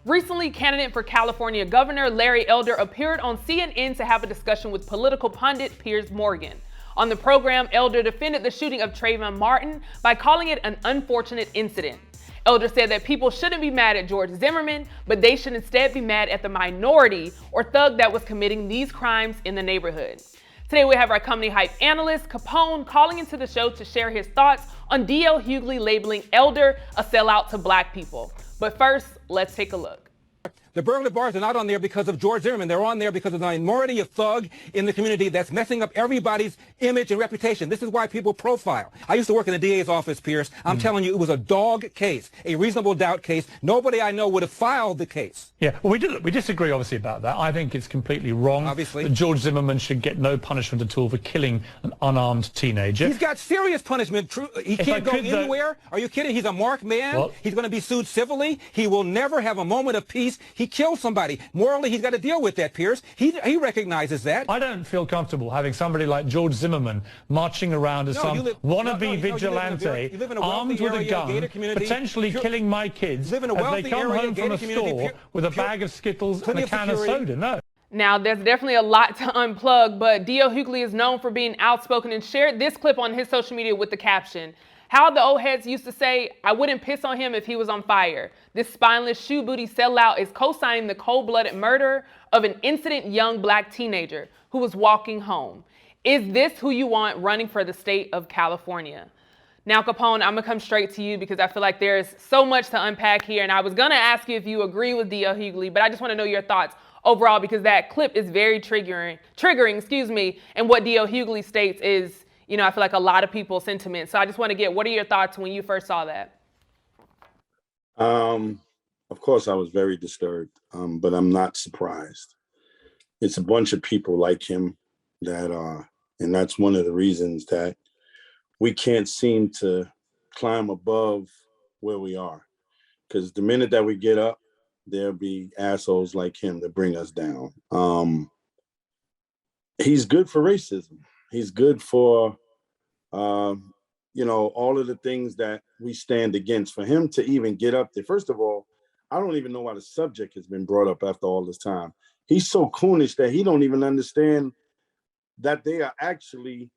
Recently, candidate for California Governor Larry Elder appeared on CNN to have a discussion with political pundit Piers Morgan. On the program, Elder defended the shooting of Trayvon Martin by calling it an unfortunate incident. Elder said that people shouldn't be mad at George Zimmerman, but they should instead be mad at the minority or thug that was committing these crimes in the neighborhood. Today we have our company hype analyst, Capone, calling into the show to share his thoughts on D.L. Hughley labeling Elder a sellout to black people. But first, let's take a look. The burglar bars are not on there because of George Zimmerman. They're on there because of the minority of thug in the community that's messing up everybody's image and reputation. This is why people profile. I used to work in the DA's office, Pierce. I'm telling you, it was a dog case, a reasonable doubt case. Nobody I know would have filed the case. Yeah, well, we disagree, obviously, about that. I think it's completely wrong. Obviously. That George Zimmerman should get no punishment at all for killing an unarmed teenager. He's got serious punishment. He can't go anywhere. Are you kidding? He's a marked man. Well, he's going to be sued civilly. He will never have a moment of peace. He killed somebody. Morally, he's got to deal with that, Pierce. He recognizes that. I don't feel comfortable having somebody like George Zimmerman marching around as wannabe vigilante, armed with a gun, potentially killing my kids as they come home from a store with a bag of Skittles and a can of soda. No. Now, there's definitely a lot to unplug, but D.L. Hughley is known for being outspoken and shared this clip on his social media with the caption, "How the old heads used to say, I wouldn't piss on him if he was on fire. This spineless shoe booty sellout is co-signing the cold-blooded murder of an innocent young black teenager who was walking home. Is this who you want running for the state of California?" Now, Capone, I'm going to come straight to you because I feel like there's so much to unpack here. And I was going to ask you if you agree with D.L. Hughley, but I just want to know your thoughts overall because that clip is very triggering, and what D.L. Hughley states is, I feel like a lot of people's sentiment. So I just want to get, what are your thoughts when you first saw that? Of course, I was very disturbed, but I'm not surprised. It's a bunch of people like him and that's one of the reasons that we can't seem to climb above where we are. Because the minute that we get up, there'll be assholes like him that bring us down. He's good for racism. He's good for, all of the things that we stand against. For him to even get up there, first of all, I don't even know why the subject has been brought up after all this time. He's so coonish that he don't even understand that they are actually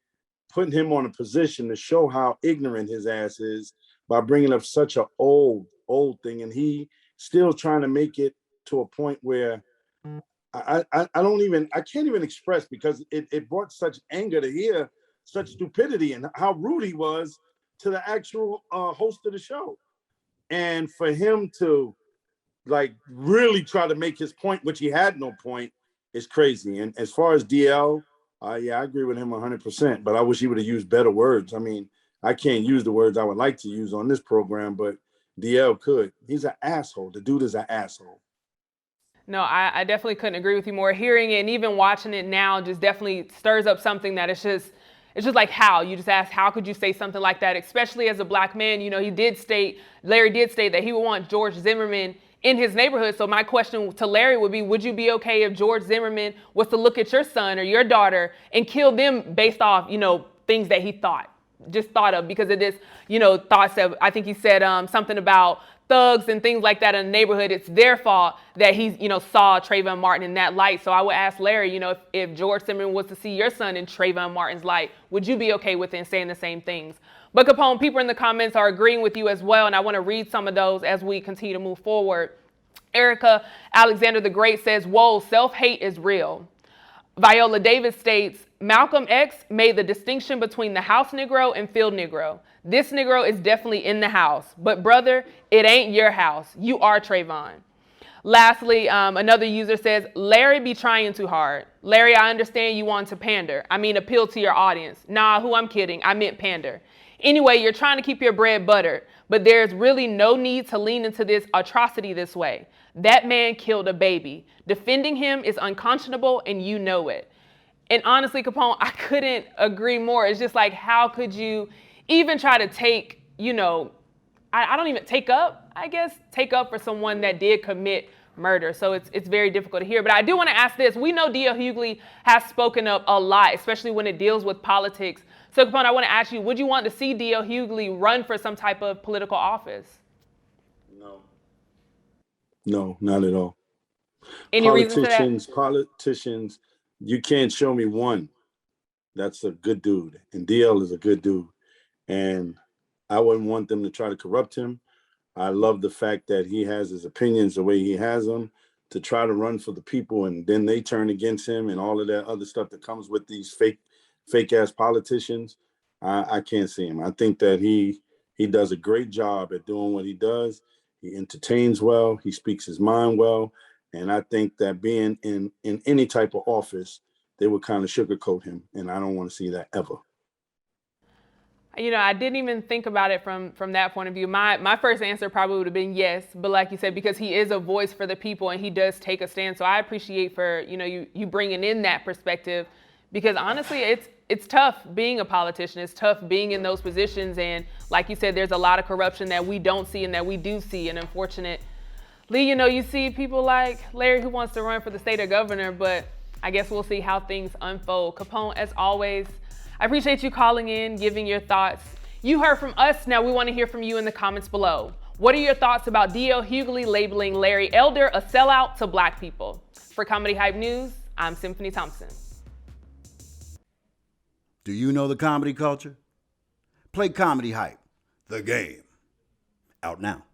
putting him on a position to show how ignorant his ass is by bringing up such an old thing. And he still trying to make it to a point where I can't even express, because it brought such anger to hear such stupidity and how rude he was to the actual host of the show. And for him to really try to make his point, which he had no point, is crazy. And as far as DL, I agree with him 100%, but I wish he would have used better words. I mean, I can't use the words I would like to use on this program, but DL could. He's an asshole. The dude is an asshole. No, I definitely couldn't agree with you more. Hearing it and even watching it now just definitely stirs up something that it's just like, how? You just ask, how could you say something like that, especially as a black man? Larry did state that he would want George Zimmerman in his neighborhood. So my question to Larry would be, would you be okay if George Zimmerman was to look at your son or your daughter and kill them based off, things that he thought of, because of this, thoughts of, I think he said something about thugs and things like that in the neighborhood. It's their fault that he's, saw Trayvon Martin in that light. So I would ask Larry, if George Zimmerman was to see your son in Trayvon Martin's light, would you be okay with it and saying the same things? But Capone, people in the comments are agreeing with you as well, and I want to read some of those as we continue to move forward. Erica Alexander the Great says, "Whoa, self-hate is real." Viola Davis states, "Malcolm X made the distinction between the house Negro and field Negro. This Negro is definitely in the house, but brother, it ain't your house. You are Trayvon." Lastly, another user says, "Larry be trying too hard. Larry, I understand you want to pander. I mean, appeal to your audience. Nah, who I'm kidding. I meant pander. Anyway, you're trying to keep your bread buttered, but there's really no need to lean into this atrocity this way. That man killed a baby. Defending him is unconscionable, and you know it." And honestly, Capone, I couldn't agree more. It's just like, how could you even try to take, I don't even take up for someone that did commit murder. So it's very difficult to hear. But I do want to ask this. We know D.L. Hughley has spoken up a lot, especially when it deals with politics. So, Capone, I want to ask you, would you want to see D.L. Hughley run for some type of political office? No. No, not at all. Any reason for that? Politicians, you can't show me one that's a good dude. And DL is a good dude. And I wouldn't want them to try to corrupt him. I love the fact that he has his opinions the way he has them, to try to run for the people, and then they turn against him and all of that other stuff that comes with these fake ass politicians. I can't see him. I think that he does a great job at doing what he does. He entertains well. He speaks his mind well. And I think that being in any type of office, they would kind of sugarcoat him. And I don't want to see that ever. You know, I didn't even think about it from that point of view. My first answer probably would have been yes, but like you said, because he is a voice for the people and he does take a stand. So I appreciate for, you know, you bringing in that perspective, because honestly, it's tough being a politician. It's tough being in those positions. And like you said, there's a lot of corruption that we don't see and that we do see. And unfortunately, you know, you see people like Larry who wants to run for the state of governor, but I guess we'll see how things unfold. Capone, as always, I appreciate you calling in, giving your thoughts. You heard from us. Now we want to hear from you in the comments below. What are your thoughts about D.L. Hughley labeling Larry Elder a sellout to Black people? For Comedy Hype News, I'm Symphony Thompson. Do you know the comedy culture? Play Comedy Hype, the game. Out now.